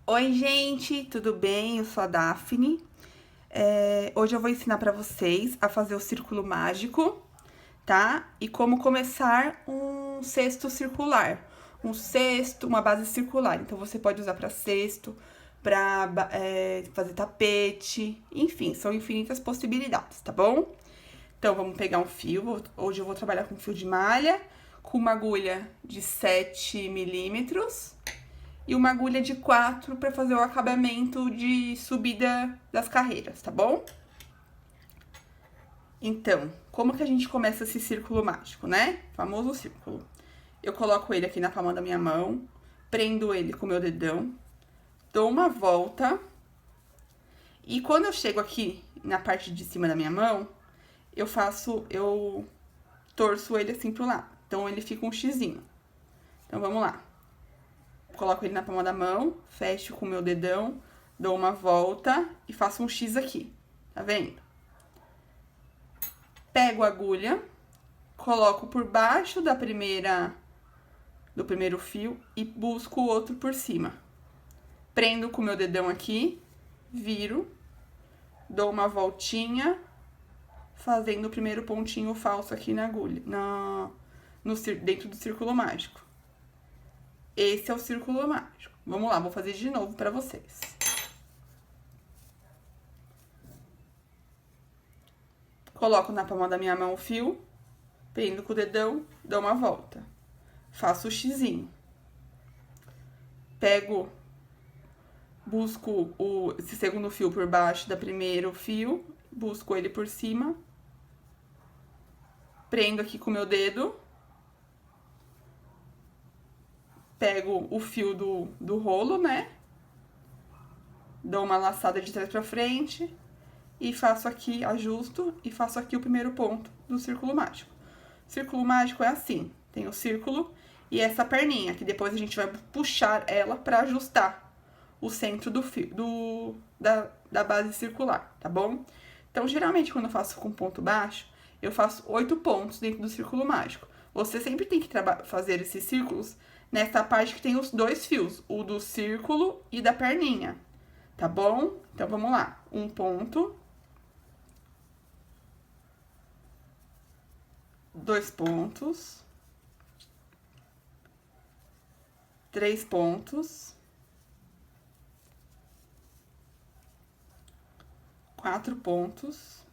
Oi, gente, tudo bem? Eu sou a Daphne. Hoje eu vou ensinar pra vocês a fazer o círculo mágico, tá? E como começar um cesto circular. Um cesto, uma base circular. Então, você pode usar pra cesto, pra fazer tapete, enfim, são infinitas possibilidades, tá bom? Então, vamos pegar um fio. Hoje eu vou trabalhar com fio de malha, com uma agulha de 7 milímetros e uma agulha de 4 para fazer o acabamento de subida das carreiras, tá bom? Então, como que a gente começa esse círculo mágico, né? Famoso círculo. Eu coloco ele aqui na palma da minha mão, prendo ele com o meu dedão, dou uma volta, e quando eu chego aqui na parte de cima da minha mão, eu torço ele assim pro lado. Então, ele fica um xizinho. Então, vamos lá. Coloco ele na palma da mão, fecho com o meu dedão, dou uma volta e faço um X aqui, tá vendo? Pego a agulha, coloco por baixo do primeiro fio e busco o outro por cima. Prendo com o meu dedão aqui, viro, dou uma voltinha, fazendo o primeiro pontinho falso aqui na agulha, dentro do círculo mágico. Esse é o círculo mágico. Vamos lá, vou fazer de novo pra vocês. Coloco na palma da minha mão o fio, prendo com o dedão, dou uma volta. Faço o xizinho. Busco esse segundo fio por baixo do primeiro fio, busco ele por cima. Prendo aqui com o meu dedo. Pego o fio do rolo, né? Dou uma laçada de trás pra frente. E faço aqui, ajusto e faço aqui o primeiro ponto do círculo mágico. O círculo mágico é assim, tem o círculo e essa perninha, que depois a gente vai puxar ela pra ajustar o centro do fio, da base circular, tá bom? Então, geralmente, quando eu faço com ponto baixo, eu faço 8 pontos dentro do círculo mágico. Você sempre tem que fazer esses círculos nessa parte que tem os dois fios, o do círculo e da perninha, tá bom? Então, vamos lá. Um ponto. 2 pontos, 3 pontos, 4 pontos,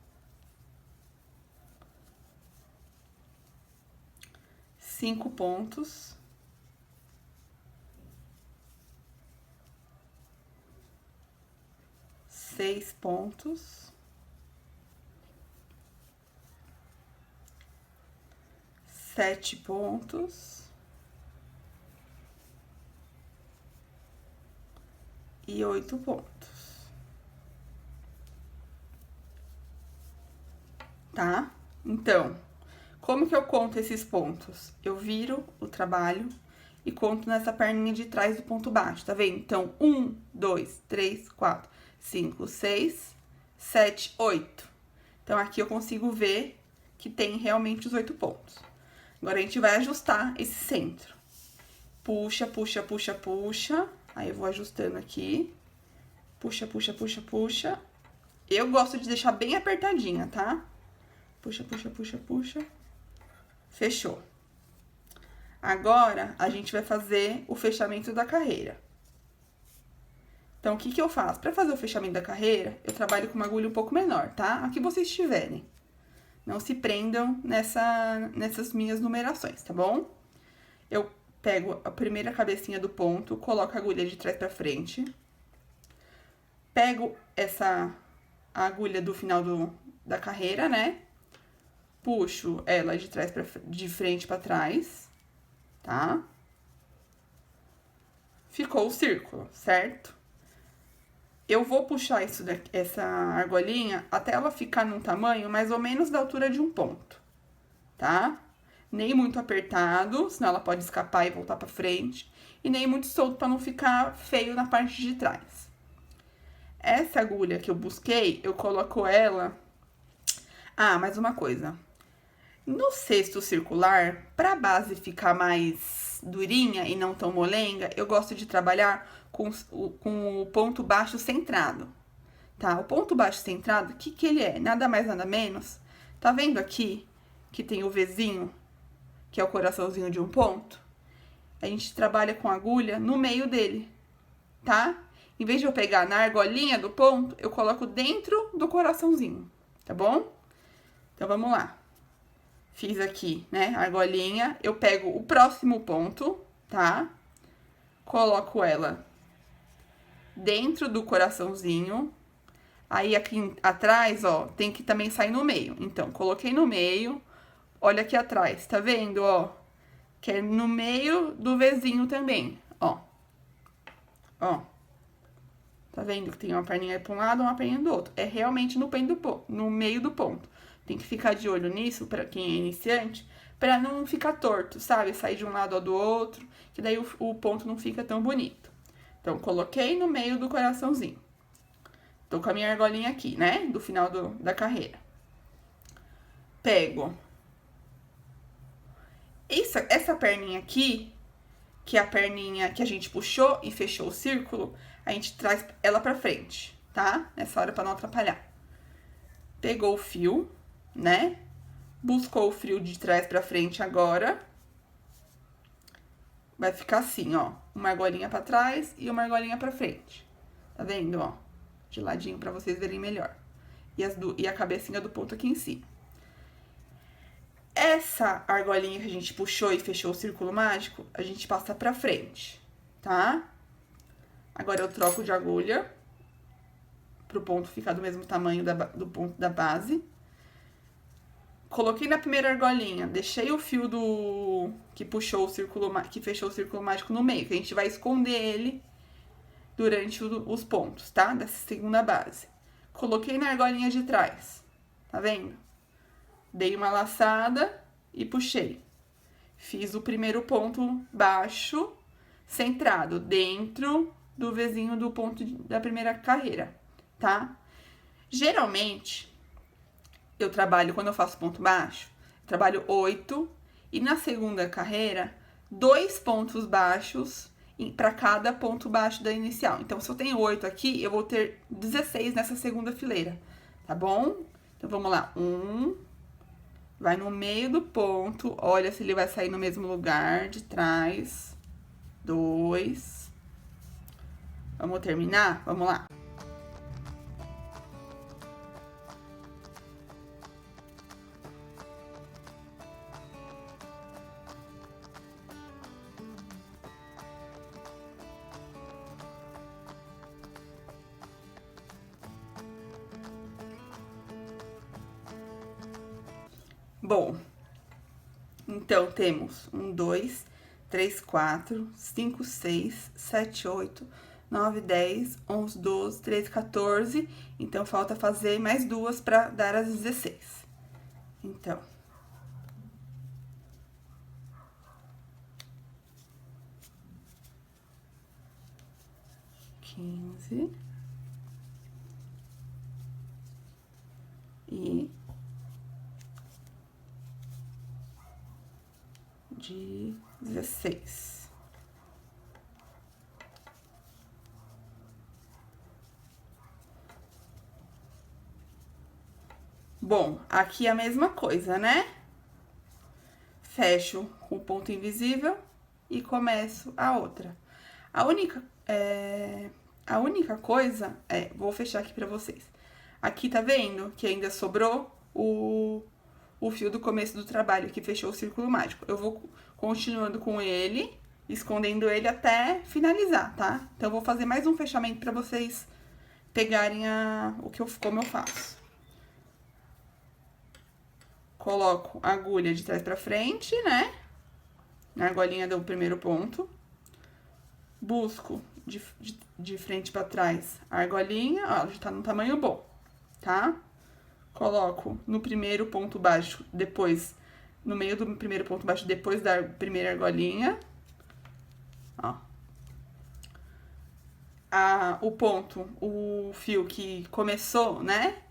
5 pontos, 6 pontos, 7 pontos e 8 pontos, tá? Então, como que eu conto esses pontos? Eu viro o trabalho e conto nessa perninha de trás do ponto baixo, tá vendo? Então, 1, 2, 3, 4, 5, 6, 7, 8. Então, aqui eu consigo ver que tem realmente os 8 pontos. Agora, a gente vai ajustar esse centro. Puxa, puxa, puxa, puxa. Aí, eu vou ajustando aqui. Puxa, puxa, puxa, puxa. Eu gosto de deixar bem apertadinha, tá? Puxa, puxa, puxa, puxa. Fechou. Agora, a gente vai fazer o fechamento da carreira. Então, o que que eu faço? Pra fazer o fechamento da carreira, eu trabalho com uma agulha um pouco menor, tá? Aqui vocês tiverem. Não se prendam nessas minhas numerações, tá bom? Eu pego a primeira cabecinha do ponto, coloco a agulha de trás pra frente. Pego a agulha do final da carreira, né? Puxo ela de frente pra trás, tá? Ficou o círculo, certo? Eu vou puxar essa argolinha até ela ficar num tamanho mais ou menos da altura de um ponto, tá? Nem muito apertado, senão ela pode escapar e voltar pra frente. E nem muito solto pra não ficar feio na parte de trás. Essa agulha que eu busquei, eu coloco ela... Ah, mais uma coisa. No cesto circular, para a base ficar mais durinha e não tão molenga, eu gosto de trabalhar com o ponto baixo centrado, tá? O ponto baixo centrado, o que que ele é? Nada mais, nada menos. Tá vendo aqui que tem o Vzinho, que é o coraçãozinho de um ponto? A gente trabalha com agulha no meio dele, tá? Em vez de eu pegar na argolinha do ponto, eu coloco dentro do coraçãozinho, tá bom? Então, vamos lá. Fiz aqui, né, a argolinha. Eu pego o próximo ponto, tá? Coloco ela dentro do coraçãozinho. Aí, aqui atrás, ó, tem que também sair no meio. Então, coloquei no meio. Olha aqui atrás, tá vendo, ó? Que é no meio do Vzinho também, ó. Ó. Tá vendo que tem uma perninha pra um lado e uma perninha do outro. É realmente no meio do ponto. Tem que ficar de olho nisso, pra quem é iniciante, pra não ficar torto, sabe? Sair de um lado ou do outro, que daí o ponto não fica tão bonito. Então, coloquei no meio do coraçãozinho. Tô com a minha argolinha aqui, né? Do final da carreira. Pego essa perninha aqui, que é a perninha que a gente puxou e fechou o círculo, a gente traz ela pra frente, tá? Nessa hora pra não atrapalhar. Pegou o fio, né? Buscou o fio de trás pra frente agora. Vai ficar assim, ó. Uma argolinha pra trás e uma argolinha pra frente. Tá vendo, ó? De ladinho pra vocês verem melhor. E a cabecinha do ponto aqui em cima. Essa argolinha que a gente puxou e fechou o círculo mágico, a gente passa pra frente, tá? Agora eu troco de agulha pro ponto ficar do mesmo tamanho do ponto da base. Coloquei na primeira argolinha, deixei o fio que puxou o círculo, que fechou o círculo mágico no meio, que a gente vai esconder ele durante os pontos, tá? Dessa segunda base. Coloquei na argolinha de trás, tá vendo? Dei uma laçada e puxei. Fiz o primeiro ponto baixo, centrado, dentro do Vzinho do ponto da primeira carreira, tá? Geralmente, eu trabalho, quando eu faço ponto baixo, eu trabalho 8 e na segunda carreira, 2 pontos baixos para cada ponto baixo da inicial. Então, se eu tenho 8 aqui, eu vou ter 16 nessa segunda fileira, tá bom? Então, vamos lá. 1, vai no meio do ponto, olha se ele vai sair no mesmo lugar de trás. 2. Vamos terminar? Vamos lá. Bom, então temos 1, 2, 3, 4, 5, 6, 7, 8, 9, 10, 11, 12, 13, 14. Então, falta fazer mais 2 para dar as 16. Então, quinze e 16. Bom, aqui é a mesma coisa, né? Fecho o ponto invisível e começo a outra. A única coisa vou fechar aqui pra vocês. Aqui, tá vendo que ainda sobrou o fio do começo do trabalho, que fechou o círculo mágico. Eu vou continuando com ele, escondendo ele até finalizar, tá? Então, eu vou fazer mais um fechamento pra vocês pegarem como eu faço. Coloco a agulha de trás pra frente, né? Na argolinha do primeiro ponto. Busco de frente pra trás a argolinha, ó, já tá no tamanho bom, tá? Coloco no primeiro ponto baixo, depois, no meio do primeiro ponto baixo, depois da primeira argolinha. Ó. O fio que começou, né?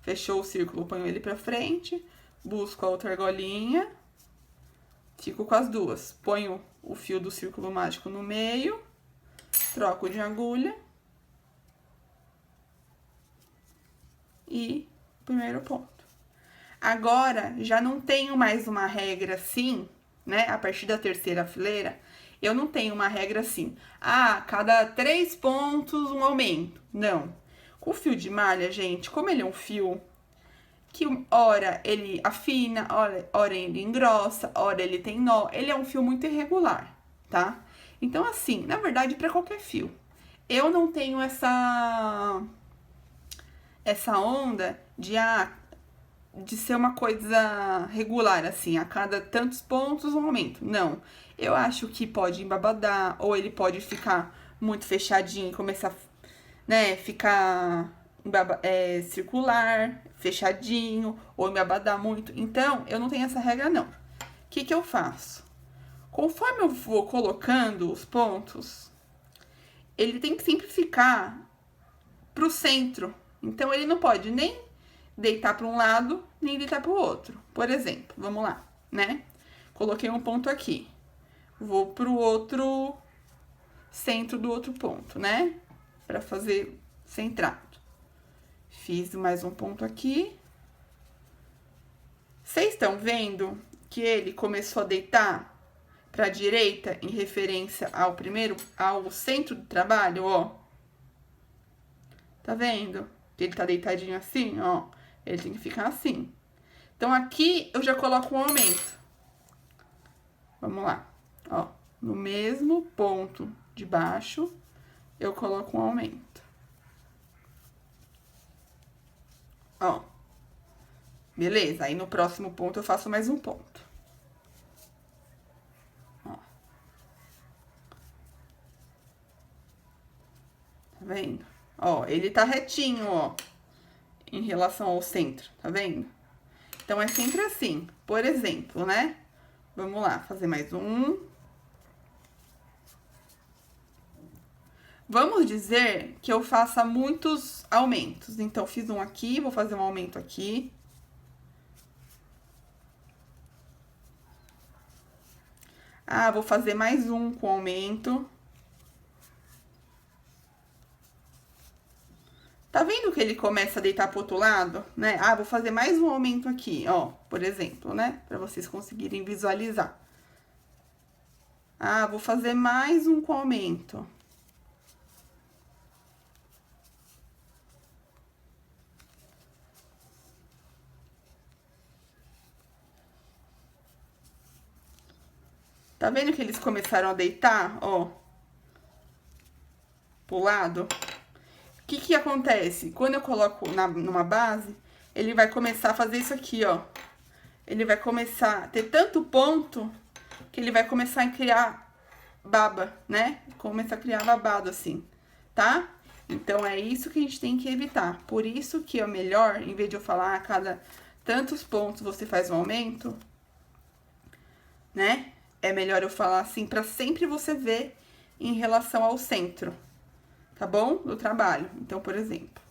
Fechou o círculo, ponho ele pra frente. busco a outra argolinha, fico com as duas. Ponho o fio do círculo mágico no meio, troco de agulha e primeiro ponto. Agora, já não tenho mais uma regra assim, né? A partir da terceira fileira, eu não tenho uma regra assim. Ah, cada 3 pontos um aumento. Não. Com o fio de malha, gente, como ele é um fio que ora ele afina, ora ele engrossa, ora ele tem nó, ele é um fio muito irregular, tá? Então, assim, na verdade, para qualquer fio. Eu não tenho essa onda de ser uma coisa regular, assim, a cada tantos pontos um aumento. Não. Eu acho que pode embabadar, ou ele pode ficar muito fechadinho e começar, né, ficar circular, fechadinho, ou embabadar muito. Então, eu não tenho essa regra, não. O que que eu faço? Conforme eu vou colocando os pontos, ele tem que sempre ficar pro centro. Então, ele não pode nem deitar para um lado, nem deitar para o outro. Por exemplo, vamos lá, né? Coloquei um ponto aqui. Vou pro outro centro do outro ponto, né? Para fazer centrado. Fiz mais um ponto aqui. Vocês estão vendo que ele começou a deitar para a direita em referência ao centro do trabalho, ó? Tá vendo? Ele tá deitadinho assim, ó. Ele tem que ficar assim. Então, aqui eu já coloco um aumento. Vamos lá. Ó, no mesmo ponto de baixo, eu coloco um aumento. Ó. Beleza, aí no próximo ponto eu faço mais um ponto. Ó. Tá vendo? Ó, ele tá retinho, ó, em relação ao centro, tá vendo? Então, é sempre assim. Por exemplo, né? Vamos lá, fazer mais um. Vamos dizer que eu faça muitos aumentos. Então, fiz um aqui, vou fazer um aumento aqui. Ah, vou fazer mais um com aumento. Tá vendo que ele começa a deitar pro outro lado, né? Ah, vou fazer mais um aumento aqui, ó, por exemplo, né? Pra vocês conseguirem visualizar. Ah, vou fazer mais um com aumento. Tá vendo que eles começaram a deitar, ó, pro lado? O que que acontece? Quando eu coloco numa base, ele vai começar a fazer isso aqui, ó. Ele vai começar a ter tanto ponto que ele vai começar a criar baba, né? Começar a criar babado assim, tá? Então, é isso que a gente tem que evitar. Por isso que é melhor, em vez de eu falar a cada tantos pontos você faz um aumento, né? É melhor eu falar assim pra sempre você ver em relação ao centro, tá bom? Do trabalho. Então, por exemplo,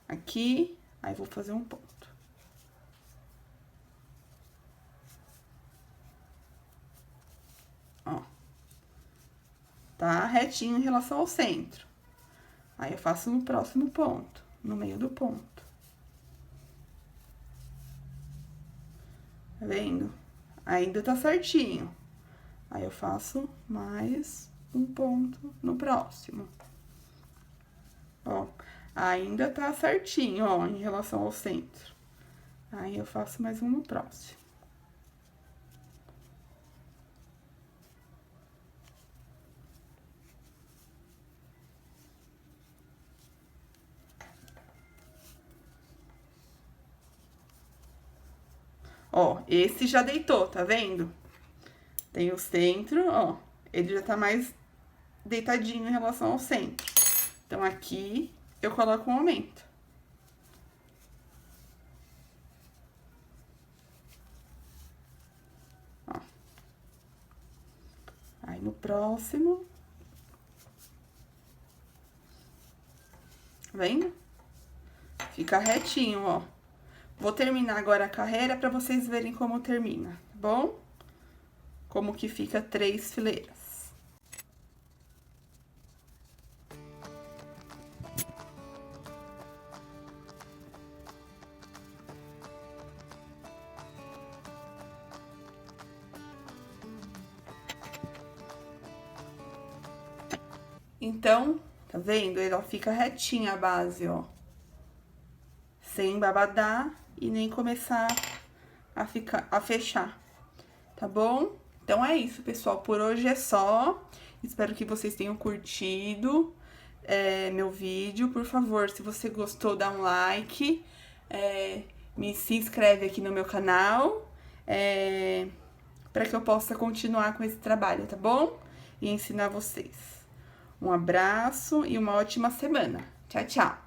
aqui, aí vou fazer um ponto. Ó. Tá retinho em relação ao centro. Aí, eu faço no próximo ponto, no meio do ponto. Tá vendo? Ainda tá certinho. Aí, eu faço mais um ponto no próximo. Ó, ainda tá certinho, ó, em relação ao centro. Aí, eu faço mais um no próximo. Ó, esse já deitou, tá vendo? Tem o centro, ó, ele já tá mais deitadinho em relação ao centro. Então, aqui, eu coloco um aumento. Ó. Aí, no próximo... Tá vendo? Fica retinho, ó. Vou terminar agora a carreira para vocês verem como termina, tá bom? Como que fica 3 fileiras. Então, tá vendo? Ela fica retinha a base, ó. Sem babadar e nem começar a fechar, tá bom? Então é isso, pessoal. Por hoje é só. Espero que vocês tenham curtido meu vídeo. Por favor, se você gostou, dá um like. Se inscreve aqui no meu canal. Para que eu possa continuar com esse trabalho, tá bom? E ensinar vocês. Um abraço e uma ótima semana. Tchau, tchau!